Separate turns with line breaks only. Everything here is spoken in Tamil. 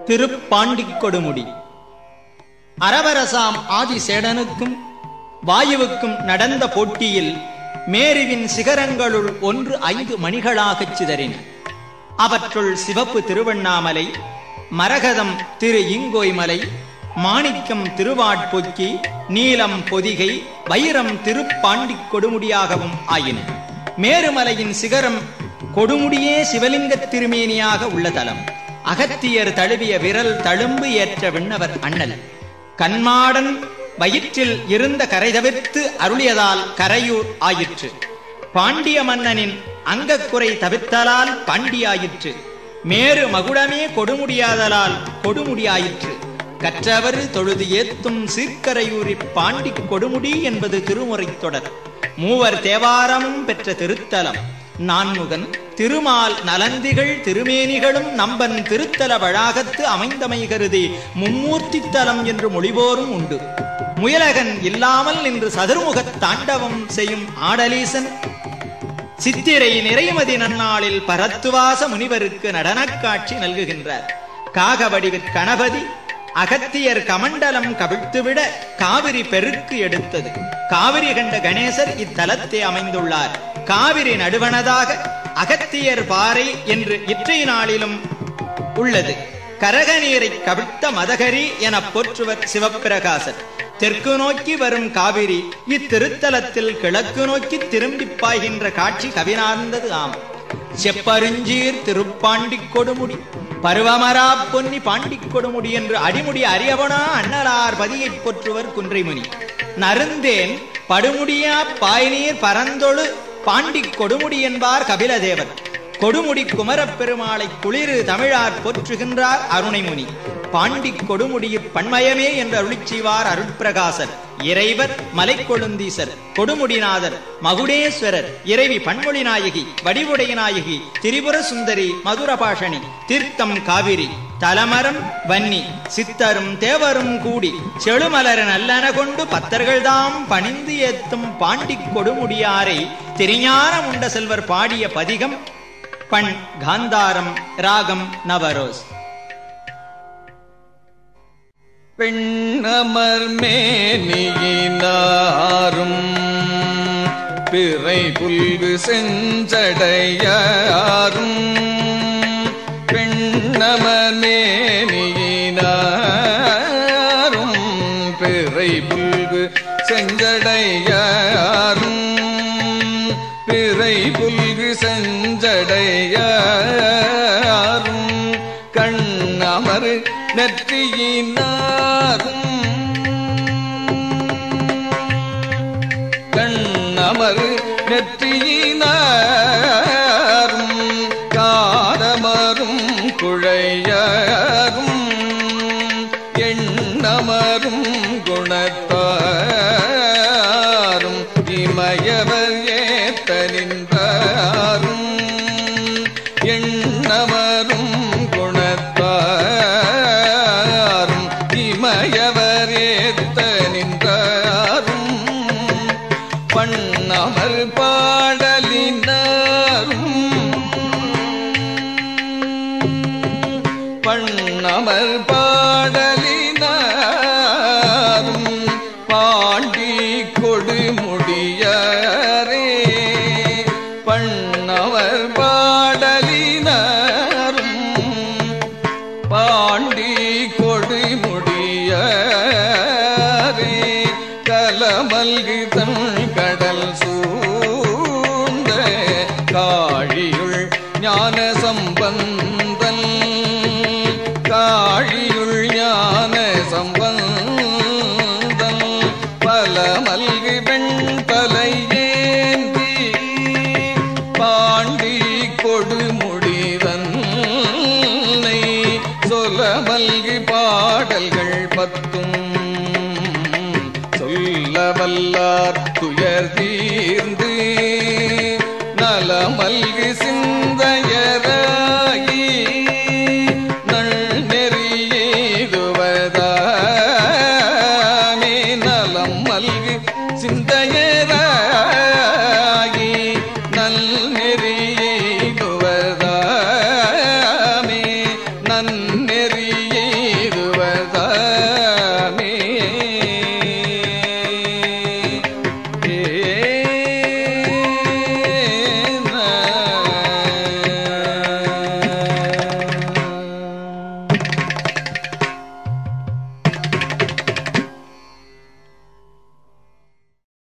திருப்பாண்டிக் கொடுமுடி. அரவரசாம் ஆதிசேடனுக்கும் வாயுவுக்கும் நடந்த போட்டியில் மேருவின் சிகரங்களுள் ஒன்று 5 மணிகளாகச் சிதறின. அவற்றுள் சிவப்பு திருவண்ணாமலை, மரகதம் திரு இங்கோய்மலை, மாணிக்கம் திருவாட்பொக்கி, நீலம் பொதிகை, வைரம் திருப்பாண்டிக் கொடுமுடியாகவும் ஆயின. மேருமலையின் சிகரம் கொடுமுடியே சிவலிங்க திருமேனியாக உள்ள தலம். அகத்தியர் தழுவிய விரல் தழும்பு ஏற்ற விண்ணவர் அண்ணல். கண்மாடன் வயிற்றில் இருந்த கரை தவிர்த்து அருளியதால் கரையூர் ஆயிற்று. பாண்டிய மன்னனின் அங்கக்குறை தவிர்த்தலால் பாண்டியாயிற்று. மேரு மகுடமே கொடுமுடியாதலால் கொடுமுடியாயிற்று. கற்றவர் தொழுது ஏத்தும் சீர்க்கரையூரி பாண்டிக் கொடுமுடி என்பது திருமுறை தொடர். மூவர் தேவாரமும் பெற்ற திருத்தலம். நான்முகன் திருமால் நலந்திகள் திருமேனிகளும் நம்பன் திருத்தல வளாகத்து அமைந்தமை கருதி மும்மூர்த்தி தலம் என்று மொழிபோரும் உண்டு. முயலகன் இல்லாமல் நின்று சதுர்முகத் தாண்டவம் செய்யும் ஆடலீசன் சித்திரை நிறைமதி நன்னாளில் பரத்துவாச முனிவருக்கு நடனக் காட்சி நல்குகின்றார். காகவடிவிற் கணபதி அகத்தியர் கமண்டலம் கவிழ்த்துவிட காவிரி பெருக்கு எடுத்தது. காவிரி கண்ட கணேசர் இத்தலத்தே அமைந்துள்ளார். காவிரி நடுவனதாக அகத்தியர் பாறை என்று இற்றைய நாளிலும் உள்ளது. கரக நீரை கவிழ்த்த மதகரி என போற்றுவர் சிவப்பிரகாசர். தெற்கு நோக்கி வரும் காவிரி இத்திருத்தலத்தில் கிழக்கு நோக்கி திரும்பி பாய்கின்ற காட்சி கவினார்ந்தது ஆம். செப்பருஞ்சீர் திருப்பாண்டிக் கொடுமுடி, பருவமரா பொன்னி பாண்டிக் கொடுமுடி என்று அடிமுடி அறியவனா அண்ணலார் பதியை போற்றுவர் குன்றைமுனி. நருந்தேன் படுமுடியா பாய்நீர் பரந்தொழு பாண்டிக் கொடுமுடி என்பார் கபிலதேவர். கொடுமுடி குமரப் பெருமாளை குளிரு தமிழார் போற்றுகின்றார் அருணைமுனி. பாண்டிக் கொடுமுடியில் பண்மயமே என்று அருளிச் செய்வார் அருட்பிரகாசர். இறைவர் மலைக்கொழுந்தீசர், கொடுமுடிநாதர், மகுடேஸ்வரர், இறைவி பன்மொழி நாயகி, வடிவுடைய நாயகி, திரிபுர சுந்தரி, மதுரபாஷணி, தீர்த்தம் காவிரி, தலமரம் வன்னி, சித்தரும் தேவரும் கூடி செழுமலர நல்லன கொண்டு பத்தர்கள்தாம் பணிந்து ஏத்தும் பாண்டிக் கொடுமுடியாரை திருஞான முண்ட செல்வர் பாடிய பதிகம். பண் காந்தாரம், ராகம் நவரோஸ்.
பெண்ணமர் மேனியினாரும் பிறை புல்கு செஞ்சடையாரும் பெண்ணமர் மேனியினாரும் பிறை புல்கு செஞ்சடையாரும் பிறை புல்கு செஞ்சடையாரும் கண்ணமர் நெற்றியினாரும் கண்ணமர் நெற்றியினாரும் காரமரும் குழையாரும் எண்ணமரும் குணத்தாரும் இமயவர் ஏத்த நின்றாரும் எண்ணமரும் குணத்தாரும் இமயவர் ஏத்த நின்றாரும் பண்ணமர் பாடலினாரும் பண்ணமர் பாடலினாரும் பாண்டி கொடுமுடியாரே பண்ணவர் பாடலினாரும் பாண்டி கொடுமுடியாரே கலமல்கு தன் கடல் சூழ்ந்த காழியுள் ஞான சம்பந்தன் காழி